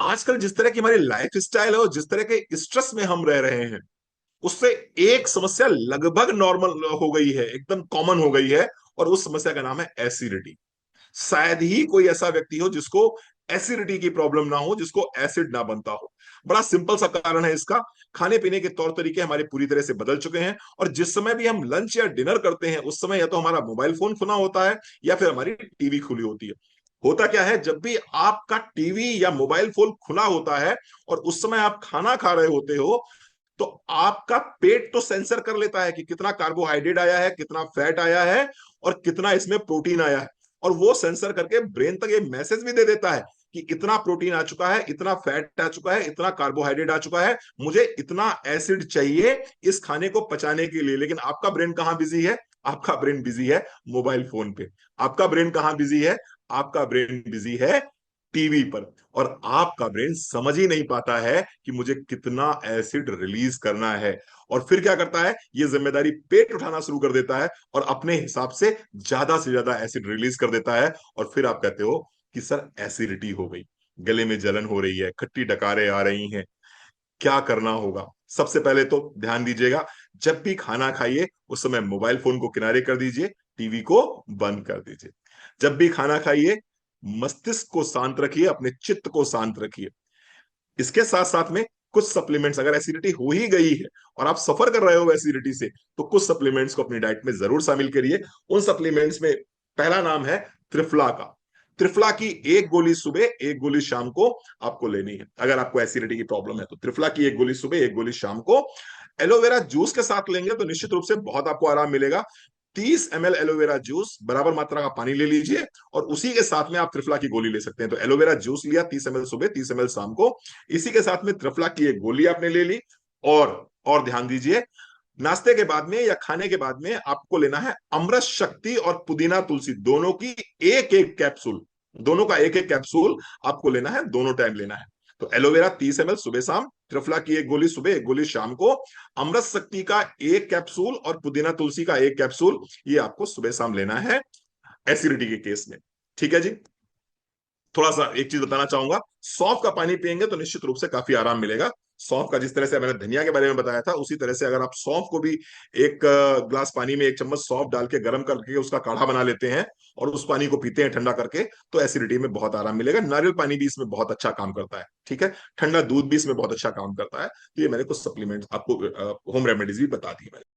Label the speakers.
Speaker 1: आजकल जिस तरह की हमारी लाइफ स्टाइल है और जिस तरह के स्ट्रेस में हम रह रहे हैं, उससे एक समस्या लगभग नॉर्मल हो गई है, एकदम कॉमन हो गई है। और उस समस्या का नाम है एसिडिटी। शायद ही कोई ऐसा व्यक्ति हो जिसको एसिडिटी की प्रॉब्लम ना हो, जिसको एसिड ना बनता हो। बड़ा सिंपल सा कारण है इसका। खाने पीने के तौर तरीके हमारे पूरी तरह से बदल चुके हैं, और जिस समय भी हम लंच या डिनर करते हैं उस समय या तो हमारा मोबाइल फोन खुला होता है या फिर हमारी टीवी खुली होती है। होता क्या है, जब भी आपका टीवी या मोबाइल फोन खुला होता है और उस समय आप खाना खा रहे होते हो, तो आपका पेट तो सेंसर कर लेता है कि कितना कार्बोहाइड्रेट आया है, कितना फैट आया है, और कितना इसमें प्रोटीन आया है। और वो सेंसर करके ब्रेन तक ये मैसेज भी दे देता है कि इतना प्रोटीन आ चुका है, इतना फैट आ चुका है, इतना कार्बोहाइड्रेट आ चुका है, मुझे इतना एसिड चाहिए इस खाने को पचाने के लिए। लेकिन आपका ब्रेन कहाँ बिजी है? आपका ब्रेन बिजी है मोबाइल फोन पे। आपका ब्रेन कहाँ बिजी है? आपका ब्रेन बिजी है टीवी पर। और आपका ब्रेन समझ ही नहीं पाता है कि मुझे कितना एसिड रिलीज करना है। और फिर क्या करता है, ये जिम्मेदारी पेट उठाना शुरू कर देता है और अपने हिसाब से ज्यादा एसिड रिलीज कर देता है। और फिर आप कहते हो कि सर एसिडिटी हो गई, गले में जलन हो रही है, खट्टी डकारें आ रही हैं। क्या करना होगा? सबसे पहले तो ध्यान दीजिएगा, जब भी खाना खाइए उस समय मोबाइल फोन को किनारे कर दीजिए, टीवी को बंद कर दीजिए। जब भी खाना खाइए मस्तिष्क को शांत रखिए, अपने चित्त को शांत रखिए। इसके साथ साथ में कुछ सप्लीमेंट्स, अगर एसिडिटी हो ही गई है और आप सफर कर रहे हो एसिडिटी से, तो कुछ सप्लीमेंट्स को अपनी डाइट में जरूर शामिल करिए। उन सप्लीमेंट्स में पहला नाम है त्रिफला का। त्रिफला की एक गोली सुबह, एक गोली शाम को आपको लेनी है। अगर आपको एसिडिटी की प्रॉब्लम है तो त्रिफला की एक गोली सुबह, एक गोली शाम को। एलोवेरा जूस के साथ लेंगे तो निश्चित रूप से बहुत आपको आराम मिलेगा। 30 ml एलोवेरा जूस, बराबर मात्रा का पानी ले लीजिए, और उसी के साथ में आप त्रिफला की गोली ले सकते हैं। तो एलोवेरा जूस लिया 30 ml सुबह, 30 ml शाम को। इसी के साथ में त्रिफला की एक गोली आपने ले ली। और ध्यान दीजिए, नाश्ते के बाद में या खाने के बाद में आपको लेना है अमृत शक्ति और पुदीना तुलसी दोनों की एक एक कैप्सूल। दोनों का एक एक कैप्सूल आपको लेना है, दोनों टाइम लेना है। तो एलोवेरा 30 ml सुबह शाम, त्रिफला की एक गोली सुबह, एक गोली शाम को, अमृत शक्ति का एक कैप्सूल और पुदीना तुलसी का एक कैप्सूल, ये आपको सुबह शाम लेना है एसिडिटी के केस में। ठीक है जी। थोड़ा सा एक चीज बताना चाहूंगा, सौंफ का पानी पियेंगे तो निश्चित रूप से काफी आराम मिलेगा। सौंफ का, जिस तरह से मैंने धनिया के बारे में बताया था, उसी तरह से अगर आप सौंफ को भी एक ग्लास पानी में एक चम्मच सौंफ डाल के गर्म करके उसका काढ़ा बना लेते हैं और उस पानी को पीते हैं ठंडा करके, तो एसिडिटी में बहुत आराम मिलेगा। नारियल पानी भी इसमें बहुत अच्छा काम करता है। ठीक है, ठंडा दूध भी इसमें बहुत अच्छा काम करता है। तो ये मैंने कुछ सप्लीमेंट आपको, होम रेमेडीज भी बता दी मैंने।